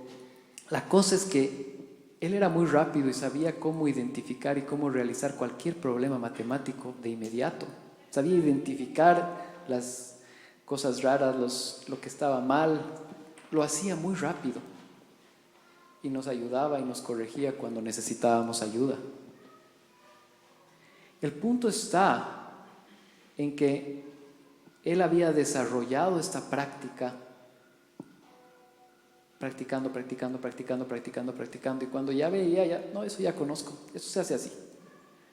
la cosa es que él era muy rápido y sabía cómo identificar y cómo realizar cualquier problema matemático de inmediato. Sabía identificar las cosas raras, lo que estaba mal, lo hacía muy rápido. Y nos ayudaba y nos corregía cuando necesitábamos ayuda. El punto está en que él había desarrollado esta práctica, practicando, y cuando ya veía, no, eso ya conozco, esto se hace así,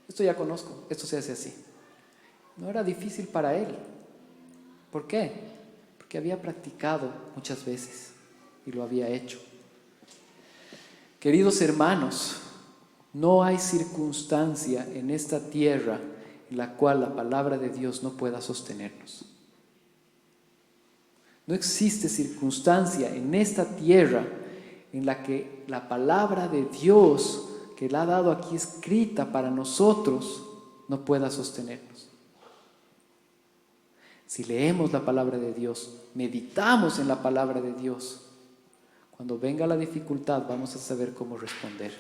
esto ya conozco, esto se hace así. No era difícil para él. ¿Por qué? Porque había practicado muchas veces y lo había hecho. Queridos hermanos, no hay circunstancia en esta tierra en la cual la palabra de Dios no pueda sostenernos. No existe circunstancia en esta tierra en la que la palabra de Dios que la ha dado aquí escrita para nosotros no pueda sostenernos. Si leemos la palabra de Dios, meditamos en la palabra de Dios, cuando venga la dificultad vamos a saber cómo responder,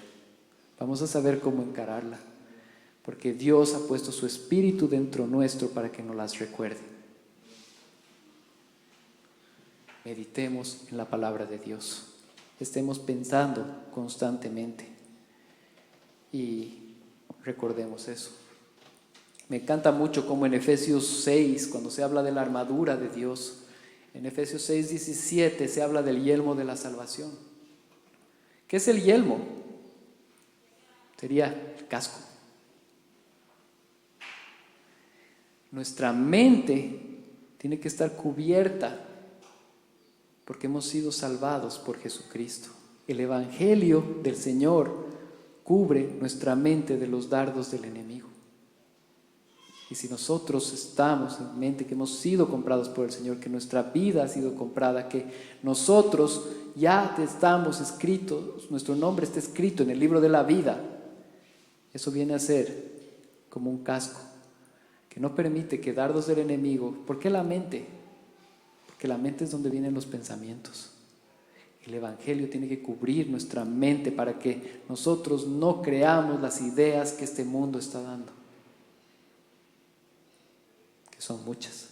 vamos a saber cómo encararla, porque Dios ha puesto su espíritu dentro nuestro para que nos las recuerde. Meditemos en la palabra de Dios, estemos pensando constantemente y recordemos eso. Me encanta mucho como en Efesios 6, cuando se habla de la armadura de Dios, en Efesios 6:17 se habla del yelmo de la salvación. ¿Qué es el yelmo? Sería el casco. Nuestra mente tiene que estar cubierta porque hemos sido salvados por Jesucristo. El Evangelio del Señor cubre nuestra mente de los dardos del enemigo. Y si nosotros estamos en mente que hemos sido comprados por el Señor, que nuestra vida ha sido comprada, que nosotros ya estamos escritos, nuestro nombre está escrito en el libro de la vida, eso viene a ser como un casco que no permite que dardos del enemigo. ¿Por qué la mente? Porque la mente es donde vienen los pensamientos. El Evangelio tiene que cubrir nuestra mente para que nosotros no creamos las ideas que este mundo está dando, que son muchas,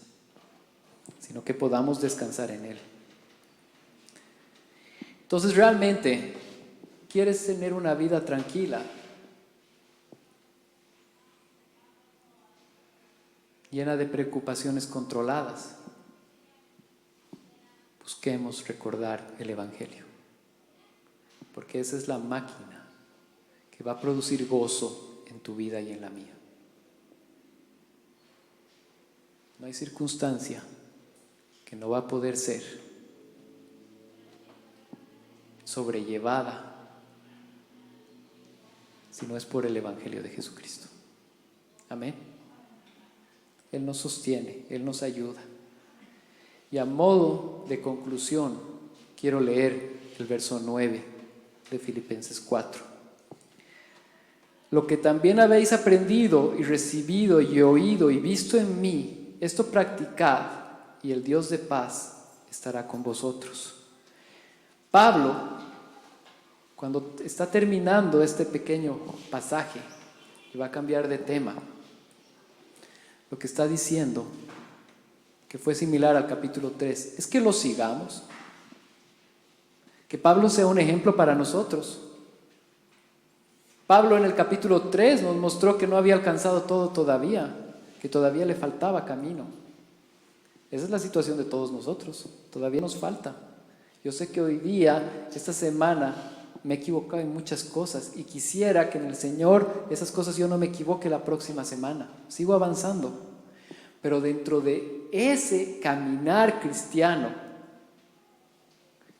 sino que podamos descansar en Él. Entonces, realmente, ¿quieres tener una vida tranquila? Llena de preocupaciones controladas. Busquemos recordar el Evangelio, porque esa es la máquina que va a producir gozo en tu vida y en la mía. No hay circunstancia que no va a poder ser sobrellevada si no es por el Evangelio de Jesucristo. Amén. Él nos sostiene, Él nos ayuda. Y a modo de conclusión, quiero leer el verso 9 de Filipenses 4. Lo que también habéis aprendido y recibido y oído y visto en mí, esto practicad, y el Dios de paz estará con vosotros. Pablo, cuando está terminando este pequeño pasaje, y va a cambiar de tema, lo que está diciendo, que fue similar al capítulo 3, es que lo sigamos. Que Pablo sea un ejemplo para nosotros. Pablo en el capítulo 3 nos mostró que no había alcanzado todo todavía, que todavía le faltaba camino. Esa es la situación de todos nosotros, todavía nos falta. Yo sé que hoy día, esta semana, me he equivocado en muchas cosas y quisiera que en el Señor esas cosas yo no me equivoque la próxima semana. Sigo avanzando. Pero dentro de ese caminar cristiano,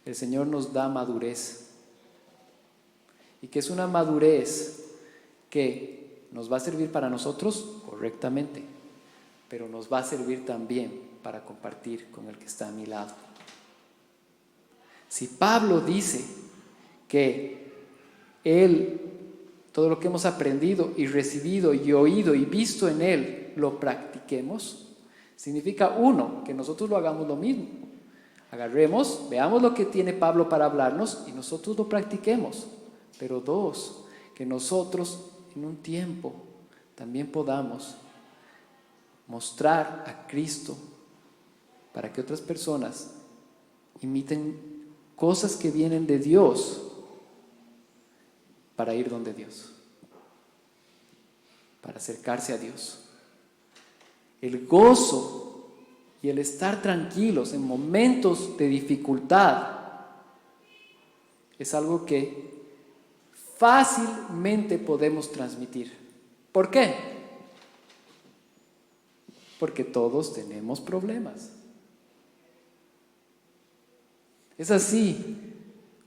el Señor nos da madurez. Y que es una madurez que nos va a servir para nosotros correctamente, pero nos va a servir también para compartir con el que está a mi lado. Si Pablo dice que él, todo lo que hemos aprendido y recibido y oído y visto en él, lo practiquemos, significa, uno, que nosotros lo hagamos lo mismo. Agarremos, veamos lo que tiene Pablo para hablarnos y nosotros lo practiquemos. Pero dos, que nosotros en un tiempo también podamos mostrar a Cristo para que otras personas imiten cosas que vienen de Dios para ir donde Dios, para acercarse a Dios. El gozo y el estar tranquilos en momentos de dificultad es algo que fácilmente podemos transmitir. ¿Por qué? Porque todos tenemos problemas. Es así,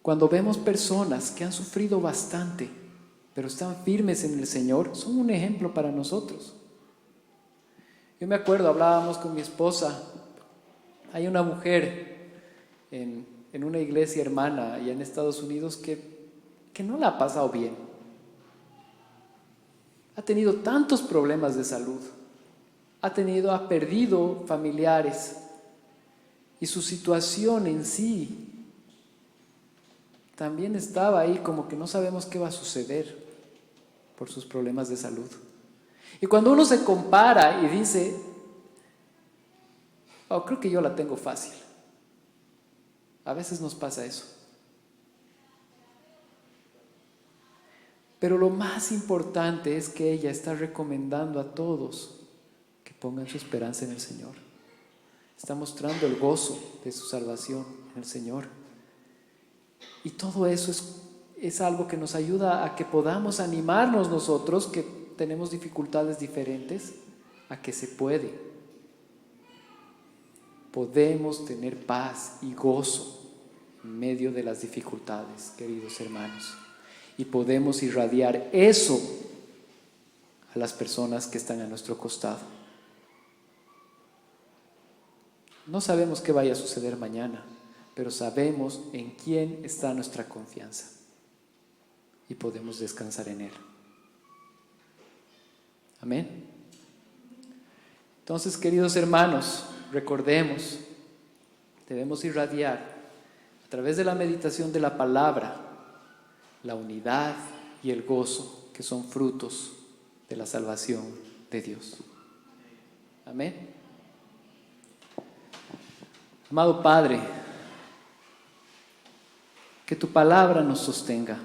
cuando vemos personas que han sufrido bastante, pero están firmes en el Señor, son un ejemplo para nosotros. Yo me acuerdo, hablábamos con mi esposa, hay una mujer en una iglesia hermana allá en Estados Unidos que no la ha pasado bien. Ha tenido tantos problemas de salud, ha perdido familiares, y su situación en sí también estaba ahí como que no sabemos qué va a suceder por sus problemas de salud. Y cuando uno se compara y dice, oh, creo que yo la tengo fácil. A veces nos pasa eso. Pero lo más importante es que ella está recomendando a todos que pongan su esperanza en el Señor. Está mostrando el gozo de su salvación en el Señor. Y todo eso es algo que nos ayuda a que podamos animarnos nosotros, que tenemos dificultades diferentes, a que se puede. Podemos tener paz y gozo en medio de las dificultades, queridos hermanos. Y podemos irradiar eso a las personas que están a nuestro costado. No sabemos qué vaya a suceder mañana, pero sabemos en quién está nuestra confianza y podemos descansar en Él. Amén. Entonces, queridos hermanos, recordemos, debemos irradiar a través de la meditación de la palabra la unidad y el gozo que son frutos de la salvación de Dios. Amén. Amado Padre, que tu palabra nos sostenga.